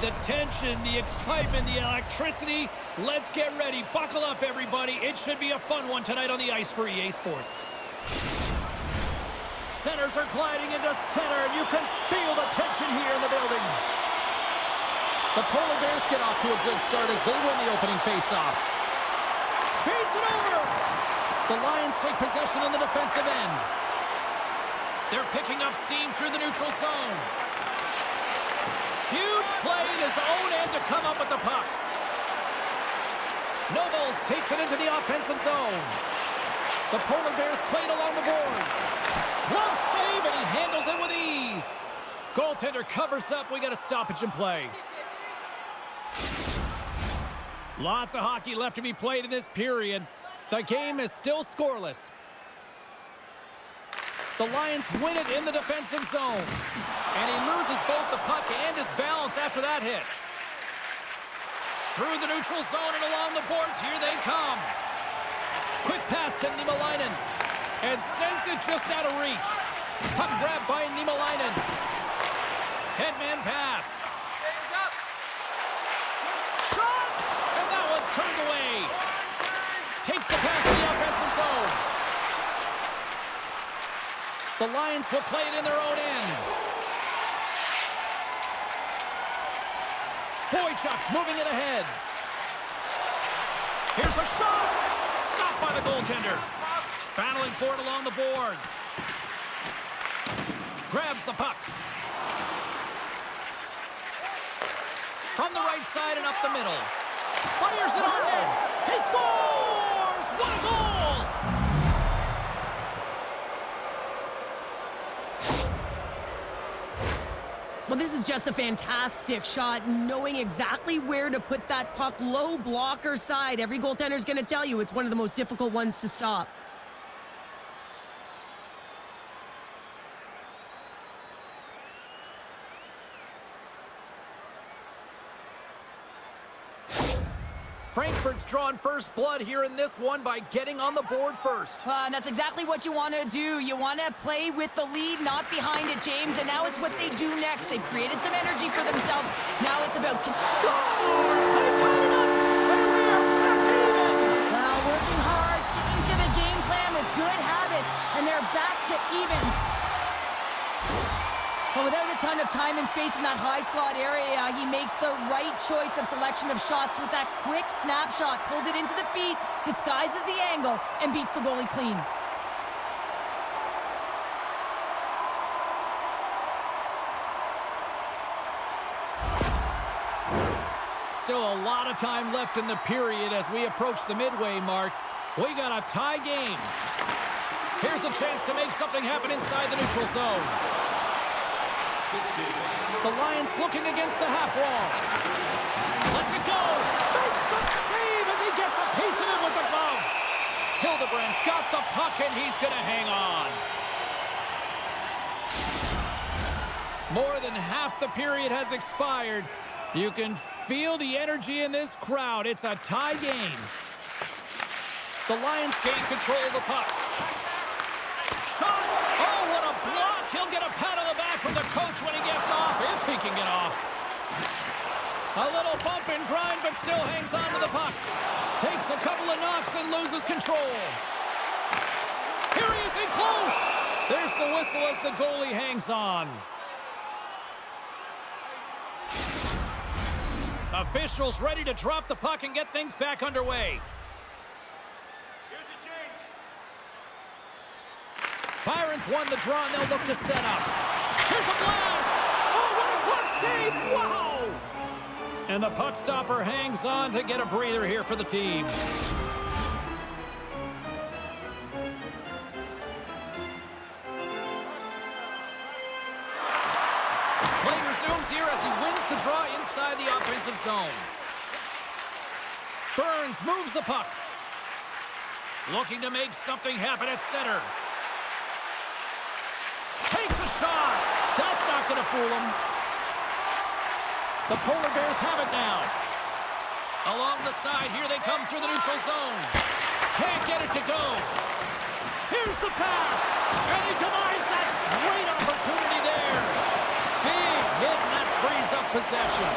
the tension, the excitement, the electricity. Let's get ready. Buckle up, everybody. It should be a fun one tonight on the ice for EA Sports. Centers are gliding into center, and you can feel the tension here in the building. The Polar Bears get off to a good start as they win the opening faceoff. Feeds it over. The Lions take possession in the defensive end. They're picking up steam through the neutral zone. Huge play in his own end to come up with the puck. Nobles takes it into the offensive zone. The Polar Bears played along the boards. Glove save, and he handles it with ease. Goaltender covers up. We got a stoppage in play. Lots of hockey left to be played in this period. The game is still scoreless. The Lions win it in the defensive zone. And he loses both the puck and his balance after that hit. Through the neutral zone and along the boards, here they come. Quick pass to Niemelainen. And sends it just out of reach. Puck grab by Niemelainen. Headman pass. Shot! And that one's turned away. Takes the pass to the offensive zone. The Lions will play it in their own end. Boychuk's moving it ahead. Here's a shot. Stopped by the goaltender. Battling for it along the boards. Grabs the puck. From the right side and up the middle. Fires it on net. He scores! What a goal! Well, this is just a fantastic shot, knowing exactly where to put that puck low blocker side. Every goaltender's going to tell you it's one of the most difficult ones to stop. Frankfurt's drawn first blood here in this one by getting on the board first. And that's exactly what you want to do. You want to play with the lead, not behind it, James. And now it's what they do next. They've created some energy for themselves. Now it's about... Scores! They tie it up! They're even! Well, working hard, sticking to the game plan with good habits. And they're back to evens. But without a ton of time and space in that high slot area, he makes the right choice of selection of shots with that quick snapshot. Pulls it into the feet, disguises the angle, and beats the goalie clean. Still a lot of time left in the period as we approach the midway mark. We got a tie game. Here's a chance to make something happen inside the neutral zone. The Lions looking against the half wall. Lets it go. Makes the save as he gets a piece of it with the glove. Hildebrand's got the puck, and he's going to hang on. More than half the period has expired. You can feel the energy in this crowd. It's a tie game. The Lions gain control of the puck. Shot! Oh, what a block! He'll get a pat on the back from the coach when he gets off, if he can get off. A little bump and grind, but still hangs on to the puck. Takes a couple of knocks and loses control. Here he is in close. There's the whistle as the goalie hangs on. Officials ready to drop the puck and get things back underway. Byron's won the draw, and they'll look to set up. Here's a blast! Oh, what a glove save! Wow! And the puck stopper hangs on to get a breather here for the team. Play resumes here as he wins the draw inside the offensive zone. Burns moves the puck. Looking to make something happen at center. Takes a shot. That's not going to fool him. The Polar Bears have it now. Along the side, here they come through the neutral zone. Can't get it to go. Here's the pass. And he denies that great opportunity there. Big hit, and that frees up possession.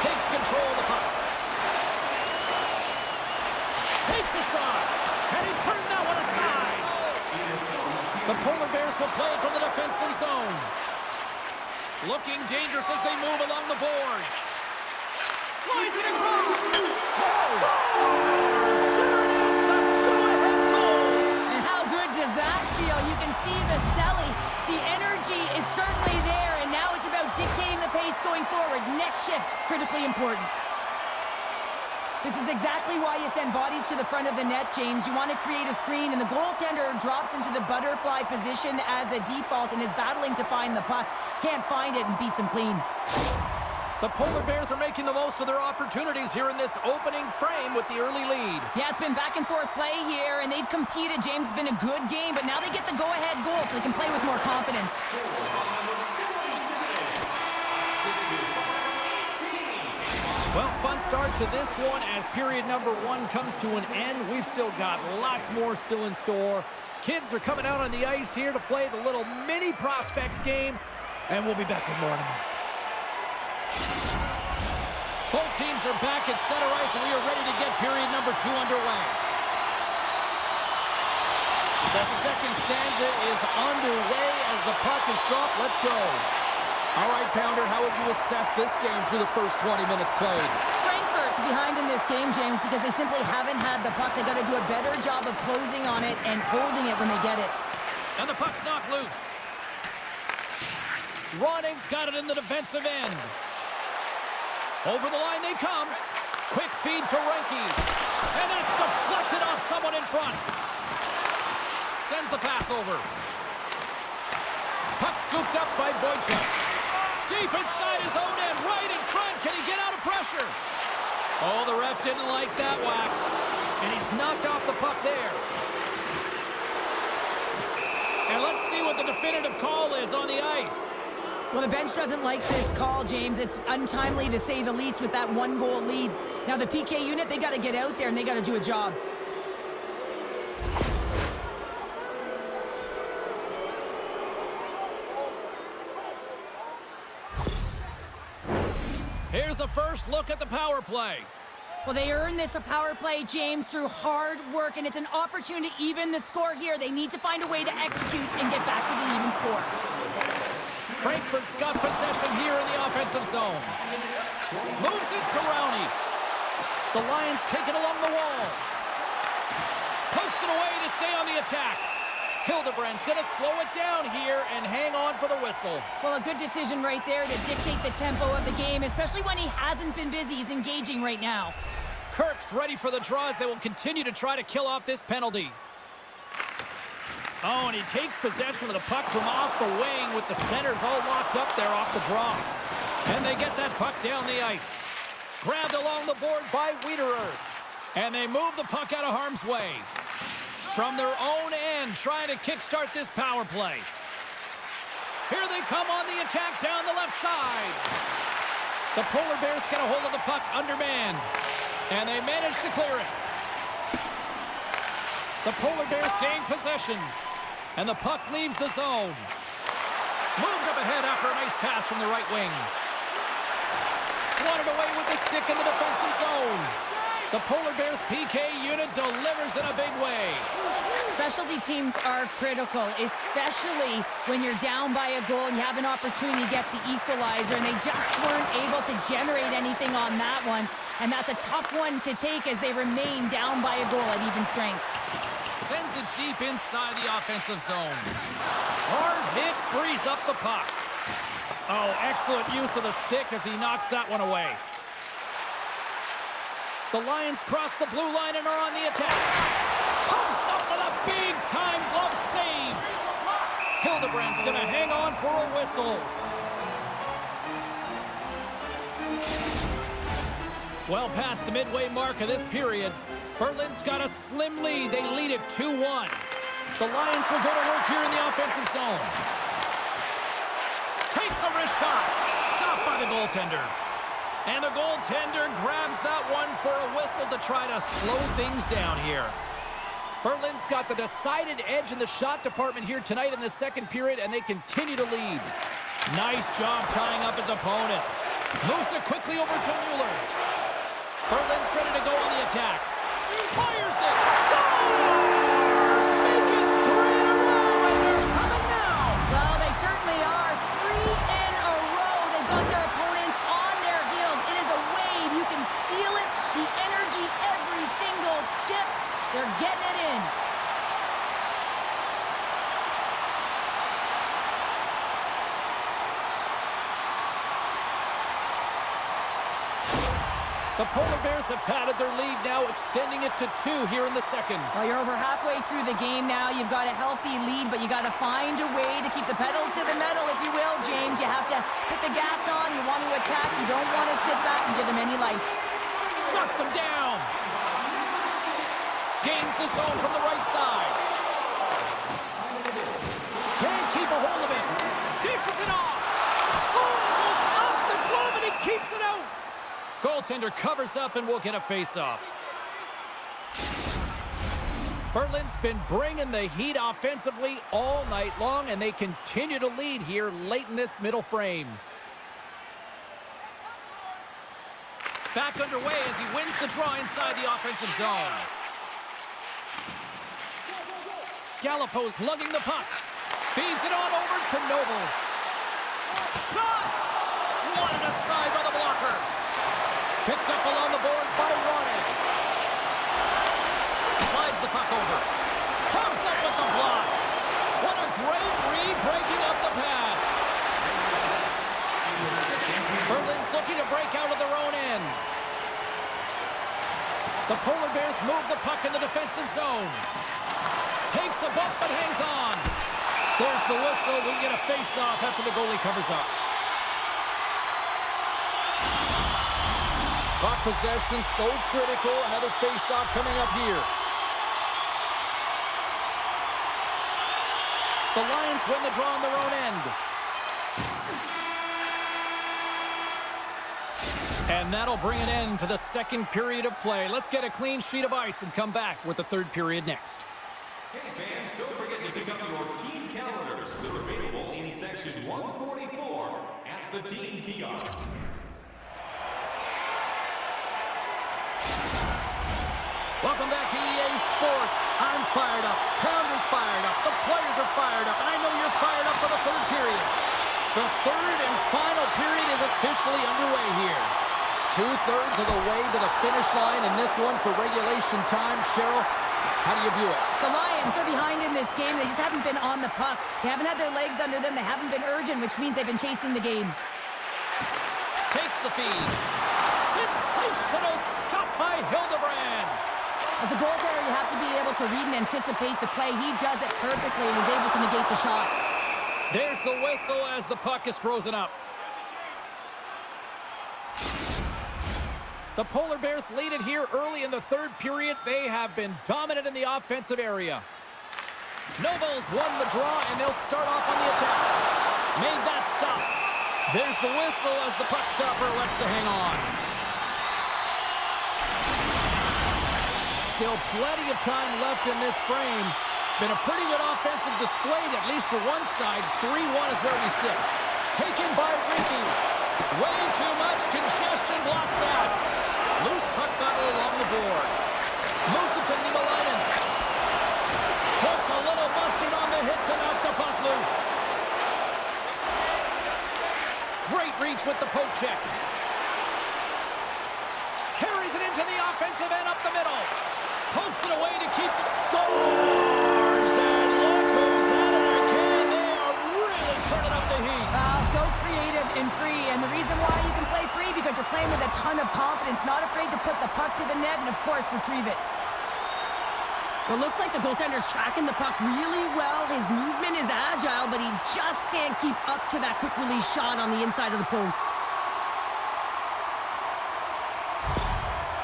takes control of the puck. Takes a shot, and he turned that one aside. The Polar Bears will play it from the defensive zone. Looking dangerous as they move along the boards. Slides it across. Scores! There it is, the go-ahead goal. And how good does that feel? You can see the selling. The energy is certainly there, and now it's about dictating the pace going forward. Next shift, critically important. This is exactly why you send bodies to the front of the net, James. You want to create a screen, and the goaltender drops into the butterfly position as a default and is battling to find the puck. Can't find it and beats him clean. The Polar Bears are making the most of their opportunities here in this opening frame with the early lead. Yeah, it's been back and forth play here, and they've competed. James, it's been a good game, but now they get the go-ahead goal so they can play with more confidence. Well, fun start to this one as period number 1 comes to an end. We've still got lots more still in store. Kids are coming out on the ice here to play the little mini prospects game, and we'll be back with more in a minute. Both teams are back at center ice, and we are ready to get period number 2 underway. The second stanza is underway as the puck is dropped. Let's go. All right, Pounder, how would you assess this game through the first 20 minutes played? Frankfurt's behind in this game, James, because they simply haven't had the puck. They got to do a better job of closing on it and holding it when they get it. And the puck's knocked loose. Roning's got it in the defensive end. Over the line they come. Quick feed to Reinke. And that's deflected off someone in front. Sends the pass over. Puck scooped up by Boychuk. Deep inside his own end, right in front. Can he get out of pressure? Oh, the ref didn't like that whack. And he's knocked off the puck there. And let's see what the definitive call is on the ice. Well, the bench doesn't like this call, James. It's untimely to say the least with that 1-goal lead. Now, the PK unit, they got to get out there and they got to do a job. Here's the first look at the power play. Well, they earned this a power play, James, through hard work, and it's an opportunity to even the score here. They need to find a way to execute and get back to the even score. Frankfurt's got possession here in the offensive zone. Moves it to Rowney. The Lions take it along the wall. Pokes it away to stay on the attack. Hildebrand's going to slow it down here and hang on for the whistle. Well, a good decision right there to dictate the tempo of the game, especially when he hasn't been busy. He's engaging right now. Kirk's ready for the draws. They will continue to try to kill off this penalty. Oh, and he takes possession of the puck from off the wing with the centers all locked up there off the draw. And they get that puck down the ice. Grabbed along the board by Wiederer. And they move the puck out of harm's way. From their own end, trying to kickstart this power play. Here they come on the attack down the left side. The Polar Bears get a hold of the puck undermanned. And they manage to clear it. The Polar Bears gain possession. And the puck leaves the zone. Moved up ahead after a nice pass from the right wing. Swatted away with the stick in the defensive zone. The Polar Bears PK unit delivers in a big way. Specialty teams are critical, especially when you're down by a goal and you have an opportunity to get the equalizer, and they just weren't able to generate anything on that one. And that's a tough one to take as they remain down by a goal at even strength. Sends it deep inside the offensive zone. Hard hit frees up the puck. Oh, excellent use of the stick as he knocks that one away. The Lions cross the blue line and are on the attack. Comes up with a big-time glove save. Hildebrand's going to hang on for a whistle. Well past the midway mark of this period, Berlin's got a slim lead. They lead it 2-1. The Lions will go to work here in the offensive zone. Takes a wrist shot. Stopped by the goaltender. And the goaltender grabs that one for a whistle to try to slow things down here. Berlin's got the decided edge in the shot department here tonight in the second period, and they continue to lead. Nice job tying up his opponent. Moves it quickly over to Mueller. Berlin's ready to go on the attack. Fires it. Scores! Make it 3 in a row, and they're coming now. Well, they certainly are. 3 in a row. They've got their opponents on their heels. It is a wave. You can feel it. The energy every single shift. They're getting it in. The Polar Bears have padded their lead now, extending it to 2 here in the second. Well, you're over halfway through the game now. You've got a healthy lead, but you got to find a way to keep the pedal to the metal, if you will, James. You have to put the gas on. You want to attack. You don't want to sit back and give them any life. Shuts them down. Gains the zone from the right side. Can't keep a hold of it. Dishes it off. Oh, it goes off the glove, and he keeps it out. Goaltender covers up and will get a face-off. Berlin's been bringing the heat offensively all night long, and they continue to lead here late in this middle frame. Back underway as he wins the draw inside the offensive zone. Gallipo's lugging the puck. Feeds it on over to Nobles. Shot! Swatted aside by the blocker. Picked up along the boards by Roddick. Slides the puck over. Comes up with the block. What a great read, breaking up the pass. Berlin's looking to break out of their own end. The Polar Bears move the puck in the defensive zone. Takes a bump but hangs on. There's the whistle. We get a face-off after the goalie covers up. Puck possession so critical. Another face-off coming up here. The Lions win the draw on their own end. And that'll bring an end to the second period of play. Let's get a clean sheet of ice and come back with the third period next. Hey fans, don't forget to pick up your team calendars. They're available in section 144 at the team kiosk. Welcome back to EA Sports. I'm fired up. Pounder's fired up. The players are fired up. And I know you're fired up for the third period. The third and final period is officially underway here. 2/3 of the way to the finish line in this one for regulation time. Cheryl, how do you view it? The Lions are behind in this game. They just haven't been on the puck. They haven't had their legs under them. They haven't been urgent, which means they've been chasing the game. Takes the feed. Sensational stop by Hildebrand. As a goaltender, you have to be able to read and anticipate the play. He does it perfectly and is able to negate the shot. There's the whistle as the puck is frozen up. The Polar Bears lead it here early in the third period. They have been dominant in the offensive area. Nobles won the draw, and they'll start off on the attack. Made that stop. There's the whistle as the puck stopper elects to hang on. Still plenty of time left in this frame. Been a pretty good offensive display, at least for one side. 3-1 is where we sit. Taken by Ricky. Way too much congestion blocks that. Loose puck battle along the boards. Moves it to Niemelainen. Puts a little mustard on the hit to knock the puck loose. Great reach with the poke check. Carries it into the offensive end up the middle. Pokes it away to keep it. Scores! And look who's at it again. They are really turning up the heat. So creative and free. And the reason why you can play free, because you're playing with a ton of confidence. Not afraid to put the puck to the net and, of course, retrieve it. Well, it looks like the goaltender's tracking the puck really well. His movement is agile, but he just can't keep up to that quick release shot on the inside of the post.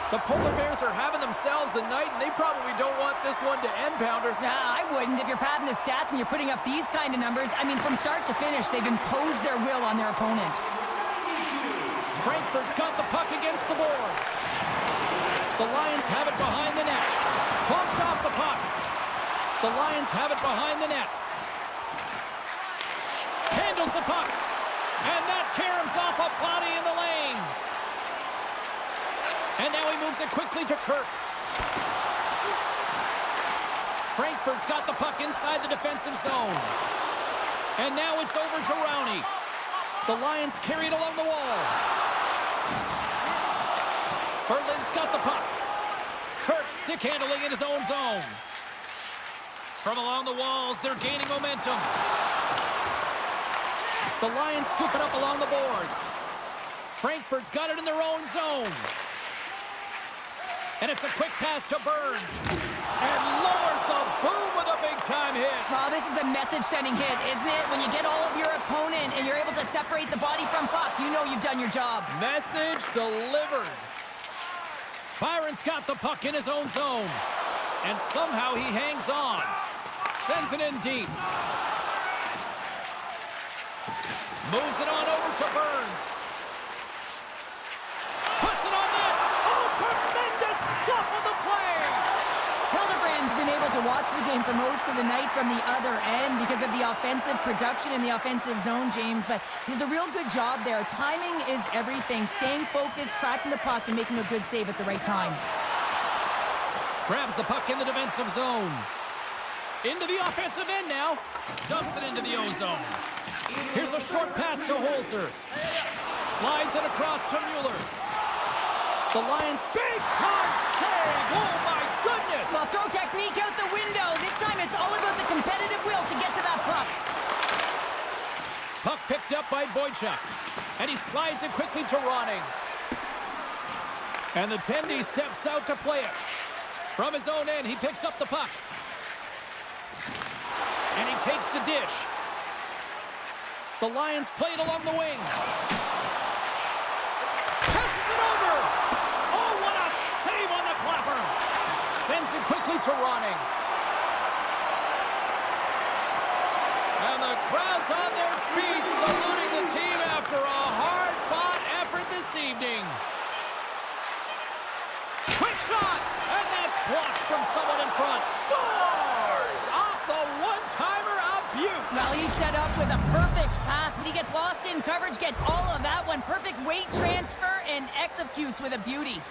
The Polar Bears are having themselves a night, and they probably don't want this one to end, Pounder. Nah, I wouldn't. If you're padding the stats and you're putting up these kind of numbers, I mean, from start to finish, they've imposed their will on their opponent. Frankfurt's got the puck against the boards. The Lions have it behind the net. Bumped off the puck. The Lions have it behind the net. Handles the puck. And that caroms off a body in the lane. And now he moves it quickly to Kirk. Frankfurt's got the puck inside the defensive zone. And now it's over to Rowney. The Lions carry it along the wall. Berlin's got the puck. Kirk stick handling in his own zone. From along the walls, they're gaining momentum. The Lions scoop it up along the boards. Frankfurt's got it in their own zone. And it's a quick pass to Burns. And lowers the boom with a big-time hit. Well, this is a message-sending hit, isn't it? When you get all of your opponent and you're able to separate the body from puck, you know you've done your job. Message delivered. Byron's got the puck in his own zone. And somehow he hangs on. Sends it in deep. Moves it on over to Burns. Puts it on net. Oh, tremendous stop on the play. Hildebrand's been able to watch the game for most of the night from the other end because of the offensive production in the offensive zone, James. But he does a real good job there. Timing is everything. Staying focused, tracking the puck, and making a good save at the right time. Grabs the puck in the defensive zone. Into the offensive end now. Dumps it into the O-zone. Here's a short pass to Holzer. Slides it across to Mueller. The Lions, big-time save! Oh, my goodness! Well, throw technique out the window. This time it's all about the competitive will to get to that puck. Puck picked up by Boychuk. And he slides it quickly to Ronning. And the Tendy steps out to play it. From his own end, he picks up the puck. And he takes the dish. The Lions play it along the wing. Passes it over. Oh, what a save on the clapper. Sends it quickly to Ronning. And the crowd's on their feet, saluting the team after a hard-fought effort this evening. Quick shot, and that's blocked from someone in front. Scores! Off the one-timer, a beaut. Well, he's set up with a perfect pass, but he gets lost in coverage, gets all of that one. Perfect weight transfer, and executes with a beauty.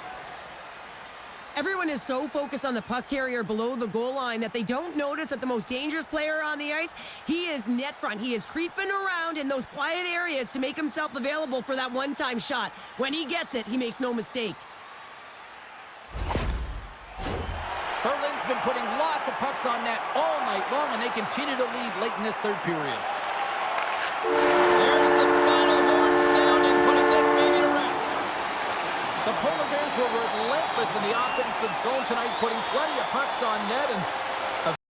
Everyone is so focused on the puck carrier below the goal line that they don't notice that the most dangerous player on the ice, he is net front. He is creeping around in those quiet areas to make himself available for that one-time shot. When he gets it, he makes no mistake. Berlin's been putting lots of pucks on net all night long, and they continue to lead late in this third period. There's the final horn sounding, putting this baby to rest. The Polar Bears were relentless in the offensive zone tonight, putting plenty of pucks on net, and